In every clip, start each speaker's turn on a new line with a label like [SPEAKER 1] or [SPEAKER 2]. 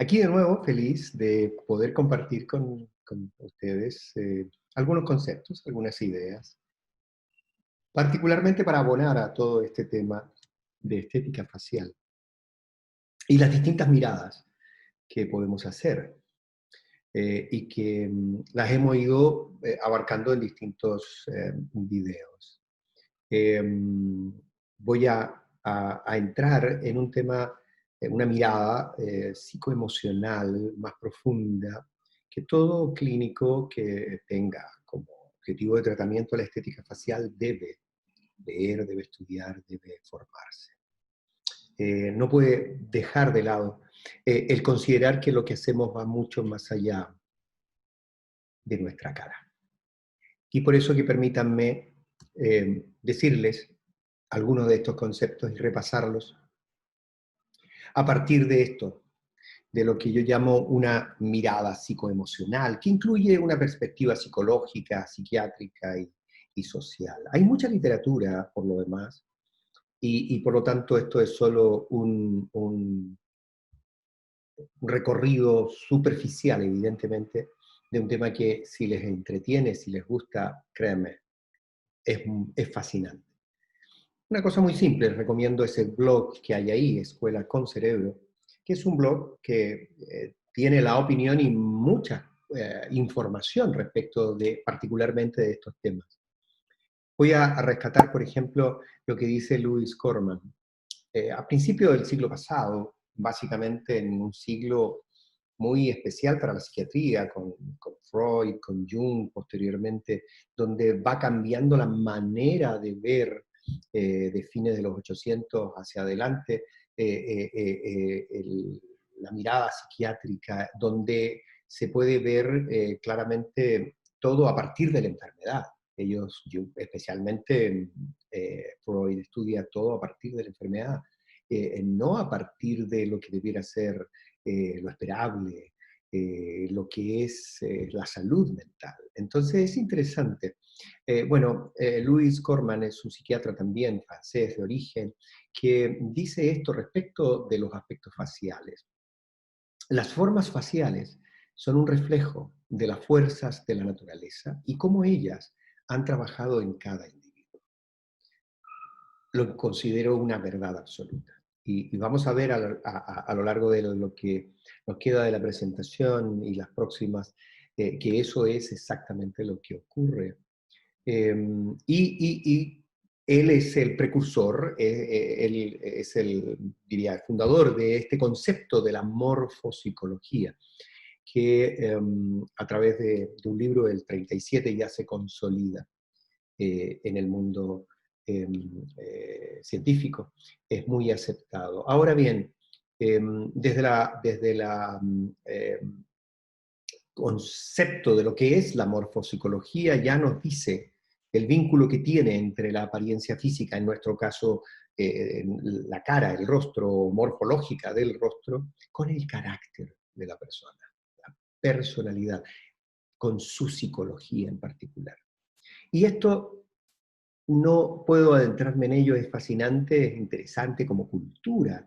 [SPEAKER 1] Aquí de nuevo, feliz de poder compartir con ustedes algunos conceptos, algunas ideas, particularmente para abonar a todo este tema de estética facial y las distintas miradas que podemos hacer y que las hemos ido abarcando en distintos videos. Voy a entrar en un tema, una mirada psicoemocional más profunda que todo clínico que tenga como objetivo de tratamiento la estética facial debe leer, debe estudiar, debe formarse. No puede dejar de lado el considerar que lo que hacemos va mucho más allá de nuestra cara. Y por eso que permítanme decirles algunos de estos conceptos y repasarlos a partir de esto, de lo que yo llamo una mirada psicoemocional, que incluye una perspectiva psicológica, psiquiátrica y social. Hay mucha literatura, por lo demás, y por lo tanto esto es solo un recorrido superficial, evidentemente, de un tema que si les entretiene, si les gusta, créanme, es fascinante. Una cosa muy simple, les recomiendo ese blog que hay ahí, Escuela con Cerebro, que es un blog que tiene la opinión y mucha información respecto de, particularmente de estos temas. Voy a rescatar, por ejemplo, lo que dice Louis Corman. A principios del siglo pasado, básicamente en un siglo muy especial para la psiquiatría, con Freud, con Jung posteriormente, donde va cambiando la manera de ver de fines de los 800 hacia adelante, la mirada psiquiátrica, donde se puede ver claramente todo a partir de la enfermedad. Ellos, especialmente Freud, estudia todo a partir de la enfermedad, no a partir de lo que debiera ser lo esperable, lo que es la salud mental. Entonces es interesante. Louis Corman es un psiquiatra también francés de origen, que dice esto respecto de los aspectos faciales. Las formas faciales son un reflejo de las fuerzas de la naturaleza y cómo ellas han trabajado en cada individuo. Lo considero una verdad absoluta. Y vamos a ver a lo largo de lo que nos queda de la presentación y las próximas, que eso es exactamente lo que ocurre. Y él es el precursor, él es diría, el fundador de este concepto de la morfopsicología, que a través de un libro del 37 ya se consolida en el mundo científico, es muy aceptado. Ahora bien, desde la concepto de lo que es la morfopsicología ya nos dice el vínculo que tiene entre la apariencia física, en nuestro caso la cara, el rostro, morfológica del rostro, con el carácter de la persona, la personalidad, con su psicología en particular. Y esto no puedo adentrarme en ello, es fascinante, es interesante como cultura.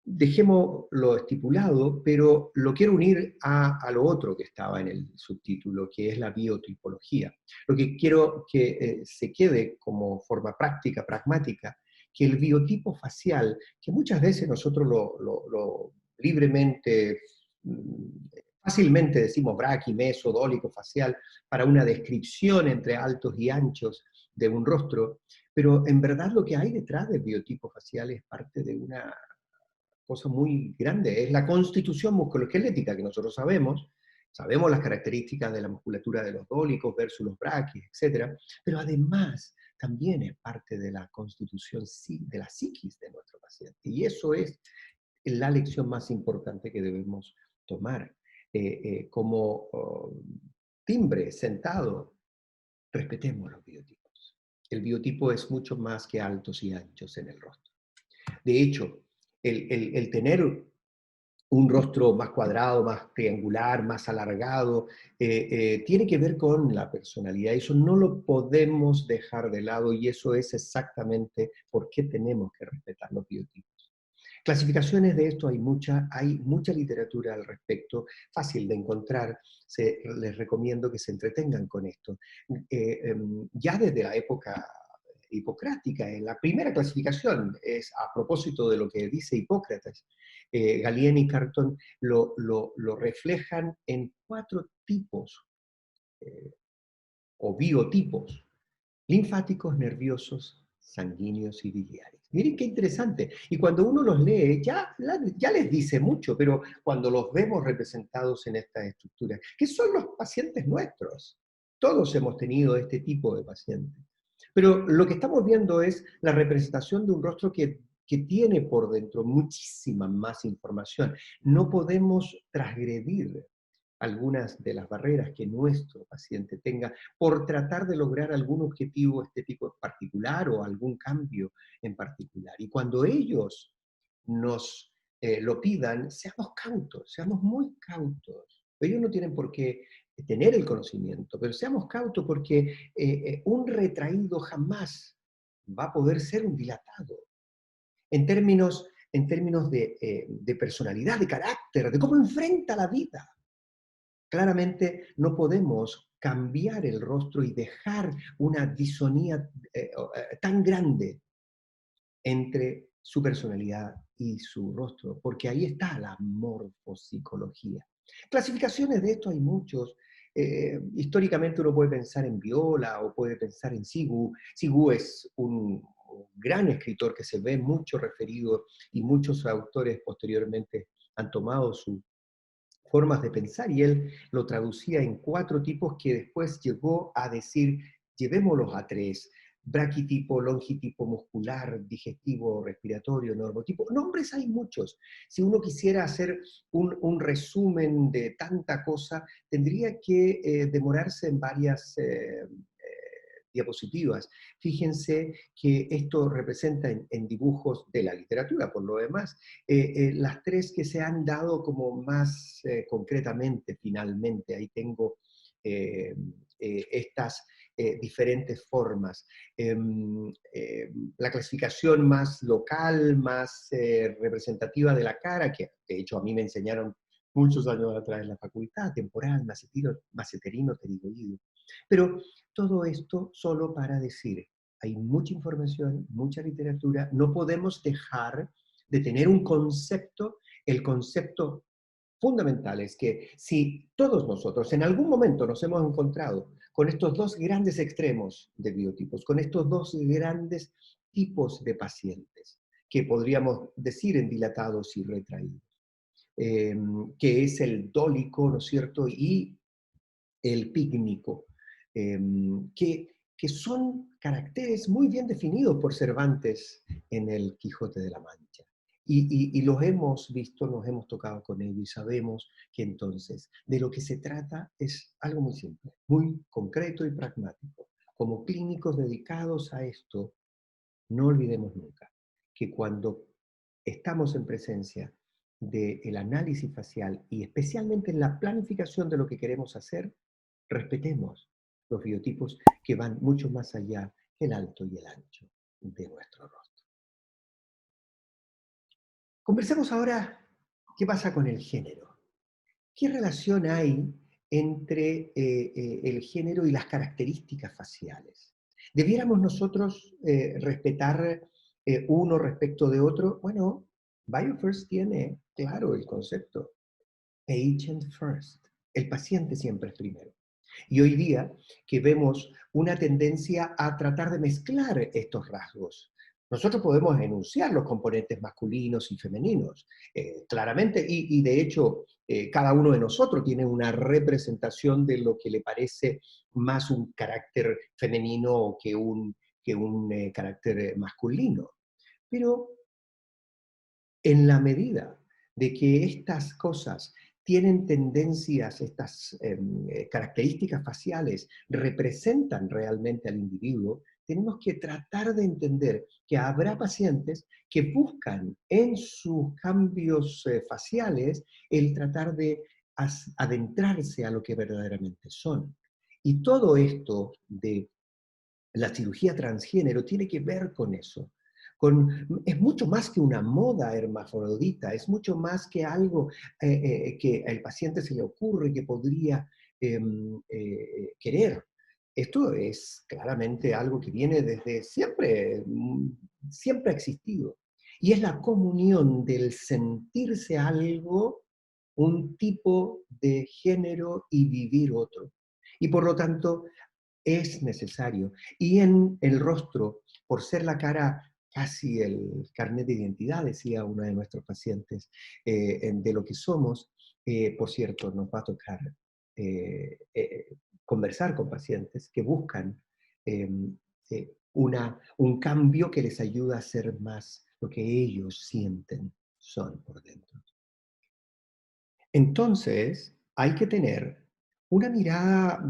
[SPEAKER 1] Dejemos lo estipulado, pero lo quiero unir a lo otro que estaba en el subtítulo, que es la biotipología. Lo que quiero que se quede como forma práctica, pragmática, que el biotipo facial, que muchas veces nosotros lo libremente, fácilmente decimos braqui, meso, dólico, facial, para una descripción entre altos y anchos de un rostro, pero en verdad lo que hay detrás del biotipo facial es parte de una cosa muy grande, es la constitución musculoesquelética que nosotros sabemos las características de la musculatura de los dólicos versus los braquis, etc. Pero además también es parte de la constitución de la psiquis de nuestro paciente. Y eso es la lección más importante que debemos tomar. Como timbre, sentado, respetemos los biotipos. El biotipo es mucho más que altos y anchos en el rostro. De hecho, el tener un rostro más cuadrado, más triangular, más alargado, tiene que ver con la personalidad. Eso no lo podemos dejar de lado y eso es exactamente por qué tenemos que respetar los biotipos. Clasificaciones de esto hay mucha literatura al respecto, fácil de encontrar, les recomiendo que se entretengan con esto. Ya desde la época hipocrática, en la primera clasificación, es a propósito de lo que dice Hipócrates, Galien y Carton lo reflejan en 4 tipos eh, o biotipos: linfáticos, nerviosos, sanguíneos y biliares. Miren qué interesante. Y cuando uno los lee, ya les dice mucho, pero cuando los vemos representados en estas estructuras, que son los pacientes nuestros. Todos hemos tenido este tipo de pacientes. Pero lo que estamos viendo es la representación de un rostro que tiene por dentro muchísima más información. No podemos transgredir algunas de las barreras que nuestro paciente tenga por tratar de lograr algún objetivo estético en particular o algún cambio en particular. Y cuando ellos nos lo pidan, seamos cautos, seamos muy cautos. Ellos no tienen por qué tener el conocimiento, pero seamos cautos porque un retraído jamás va a poder ser un dilatado. En términos de personalidad, de carácter, de cómo enfrenta la vida. Claramente no podemos cambiar el rostro y dejar una disonía tan grande entre su personalidad y su rostro, porque ahí está la morfopsicología. Clasificaciones de esto hay muchos. Históricamente uno puede pensar en Viola o puede pensar en Sigu. Sigu es un gran escritor que se ve mucho referido y muchos autores posteriormente han tomado su formas de pensar, y él lo traducía en 4 tipos que después llegó a decir, llevémoslos a 3: braquitipo, longitipo muscular, digestivo, respiratorio, normotipo. Nombres hay muchos. Si uno quisiera hacer un resumen de tanta cosa, tendría que demorarse en varias diapositivas. Fíjense que esto representa en dibujos de la literatura, por lo demás, las 3 que se han dado como más concretamente, finalmente. Ahí tengo estas diferentes formas. La clasificación más local, más representativa de la cara, que de hecho a mí me enseñaron muchos años atrás en la facultad: temporal, maseterino, pterigoideo. Pero todo esto solo para decir, hay mucha información, mucha literatura, no podemos dejar de tener un concepto. El concepto fundamental es que si todos nosotros en algún momento nos hemos encontrado con estos 2 grandes extremos de biotipos, con estos 2 grandes tipos de pacientes, que podríamos decir en dilatados y retraídos, que es el dólico, ¿no es cierto?, y el pícnico, que son caracteres muy bien definidos por Cervantes en el Quijote de la Mancha. Y los hemos visto, nos hemos tocado con ellos y sabemos que entonces de lo que se trata es algo muy simple, muy concreto y pragmático. Como clínicos dedicados a esto, no olvidemos nunca que cuando estamos en presencia del análisis facial y especialmente en la planificación de lo que queremos hacer, respetemos los biotipos que van mucho más allá del alto y el ancho de nuestro rostro. Conversemos ahora qué pasa con el género. ¿Qué relación hay entre el género y las características faciales? ¿Debiéramos nosotros respetar uno respecto de otro? Bueno, BioFirst tiene claro el concepto. Patient first. El paciente siempre es primero. Y hoy día que vemos una tendencia a tratar de mezclar estos rasgos. Nosotros podemos enunciar los componentes masculinos y femeninos, claramente, y de hecho cada uno de nosotros tiene una representación de lo que le parece más un carácter femenino que un carácter masculino. Pero en la medida de que estas cosas tienen tendencias, estas características faciales representan realmente al individuo, tenemos que tratar de entender que habrá pacientes que buscan en sus cambios faciales el tratar de adentrarse a lo que verdaderamente son. Y todo esto de la cirugía transgénero tiene que ver con eso, es mucho más que una moda hermafrodita, es mucho más que algo que al paciente se le ocurre que podría querer. Esto es claramente algo que viene desde siempre, siempre ha existido. Y es la comunión del sentirse algo, un tipo de género y vivir otro. Y por lo tanto, es necesario. Y en el rostro, por ser la cara casi el carnet de identidad, decía uno de nuestros pacientes, de lo que somos, por cierto, nos va a tocar conversar con pacientes que buscan eh, un cambio que les ayuda a ser más lo que ellos sienten son por dentro. Entonces, hay que tener una mirada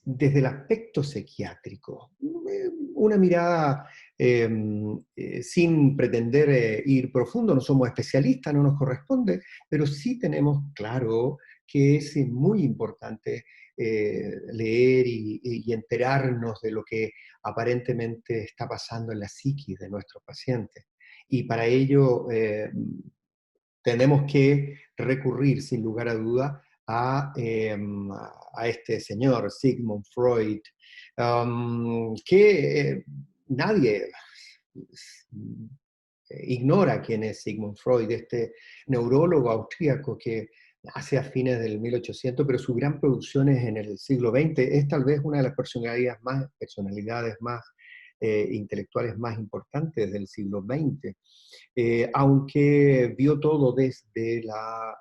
[SPEAKER 1] desde el aspecto psiquiátrico, una mirada sin pretender ir profundo, no somos especialistas, no nos corresponde, pero sí tenemos claro que es muy importante leer y enterarnos de lo que aparentemente está pasando en la psiquis de nuestros pacientes. Y para ello tenemos que recurrir, sin lugar a duda, a este señor, Sigmund Freud, que nadie ignora quién es Sigmund Freud, este neurólogo austríaco que nace a fines del 1800, pero su gran producción es en el siglo XX. Es tal vez una de las personalidades más intelectuales más importantes del siglo XX. Aunque vio todo desde la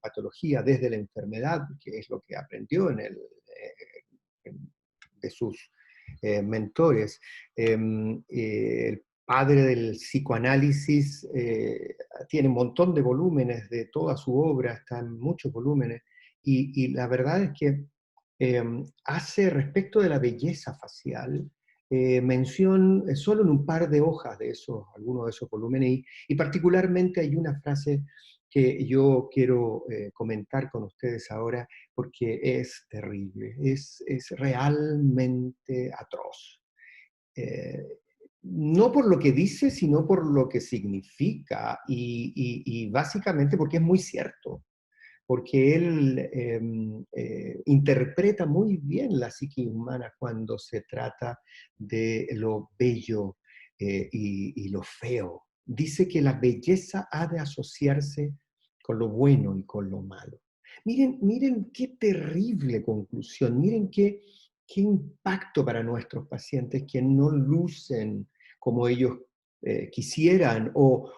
[SPEAKER 1] patología, desde la enfermedad, que es lo que aprendió de sus mentores. El padre del psicoanálisis tiene un montón de volúmenes de toda su obra, está en muchos volúmenes, y la verdad es que hace respecto de la belleza facial, mención solo en un par de hojas de algunos de esos volúmenes, y particularmente hay una frase que yo quiero comentar con ustedes ahora, porque es terrible, es realmente atroz. Eh, no por lo que dice, sino por lo que significa, y básicamente porque es muy cierto, porque él interpreta muy bien la psique humana cuando se trata de lo bello y lo feo. Dice que la belleza ha de asociarse con lo bueno y con lo malo. Miren, miren qué terrible conclusión, miren qué impacto para nuestros pacientes que no lucen como ellos quisieran o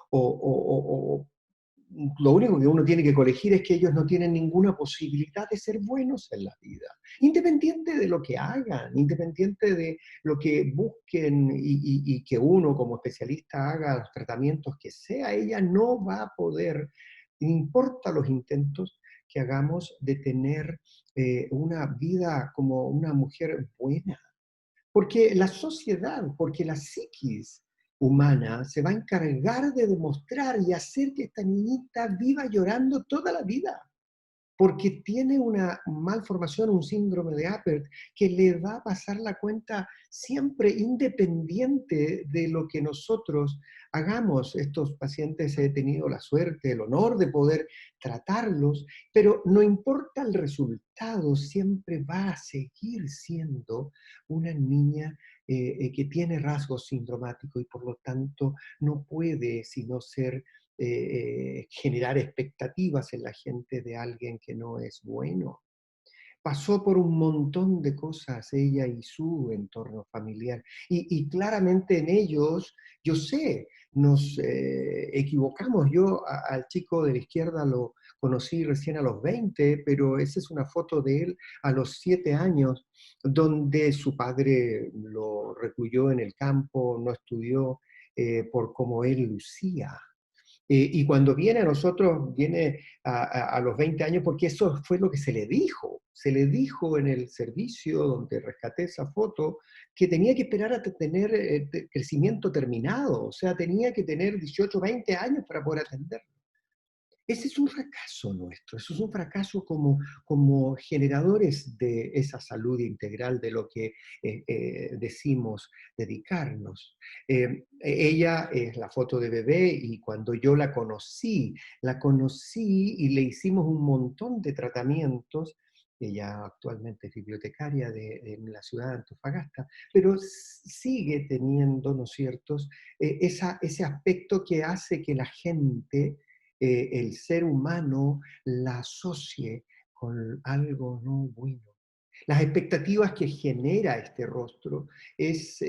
[SPEAKER 1] lo único que uno tiene que corregir es que ellos no tienen ninguna posibilidad de ser buenos en la vida, independiente de lo que hagan, independiente de lo que busquen y que uno como especialista haga los tratamientos que sea, ella no va a poder, no importa los intentos que hagamos de tener una vida como una mujer buena. Porque la sociedad, porque la psiquis humana se va a encargar de demostrar y hacer que esta niñita viva llorando toda la vida, porque tiene una malformación, un síndrome de Apert, que le va a pasar la cuenta siempre independiente de lo que nosotros hagamos. Estos pacientes he tenido la suerte, el honor de poder tratarlos, pero no importa el resultado, siempre va a seguir siendo una niña que tiene rasgos sindromáticos y por lo tanto no puede sino ser generar expectativas en la gente de alguien que no es bueno. Pasó por un montón de cosas ella y su entorno familiar. Y claramente en ellos, yo sé, nos equivocamos. Yo al chico de la izquierda lo conocí recién a los 20, pero esa es una foto de él a los 7 años, donde su padre lo recluyó en el campo, no estudió por cómo él lucía. Y cuando viene a nosotros, viene a los 20 años, porque eso fue lo que se le dijo. Se le dijo en el servicio donde rescaté esa foto que tenía que esperar a tener crecimiento terminado, o sea, tenía que tener 18, 20 años para poder atender. Ese es un fracaso nuestro, eso es un fracaso como generadores de esa salud integral de lo que decimos dedicarnos. Ella es la foto de bebé y cuando yo la conocí y le hicimos un montón de tratamientos. Ella actualmente es bibliotecaria de la ciudad de Antofagasta, pero sigue teniendo, ¿no es cierto?, ese aspecto que hace que la gente, el ser humano, la asocie con algo no bueno. Las expectativas que genera este rostro es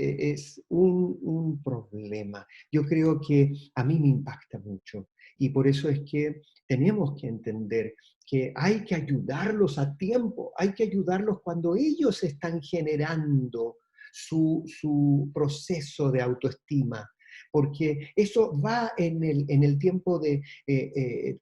[SPEAKER 1] un problema. Yo creo que a mí me impacta mucho y por eso es que tenemos que entender que hay que ayudarlos a tiempo, hay que ayudarlos cuando ellos están generando su proceso de autoestima, porque eso va en el tiempo de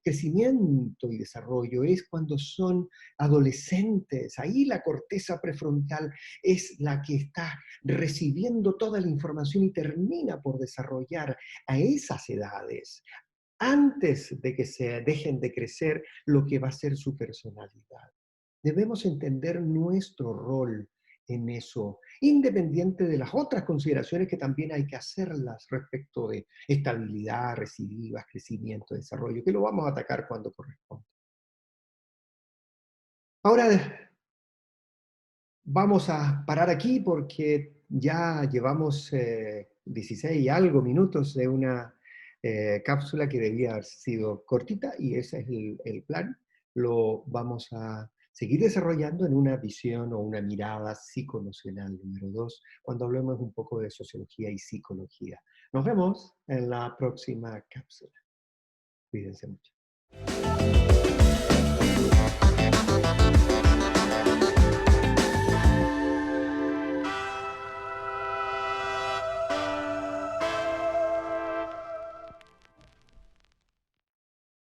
[SPEAKER 1] crecimiento y desarrollo, es cuando son adolescentes, ahí la corteza prefrontal es la que está recibiendo toda la información y termina por desarrollar a esas edades, antes de que se dejen de crecer lo que va a ser su personalidad. Debemos entender nuestro rol en eso, independiente de las otras consideraciones que también hay que hacerlas respecto de estabilidad, recidivas, crecimiento, desarrollo, que lo vamos a atacar cuando corresponda. Ahora vamos a parar aquí porque ya llevamos 16 y algo minutos de una cápsula que debía haber sido cortita y ese es el plan. Lo vamos a seguir desarrollando en una visión o una mirada psicoemocional número 2 cuando hablemos un poco de sociología y psicología. Nos vemos en la próxima cápsula. Cuídense mucho.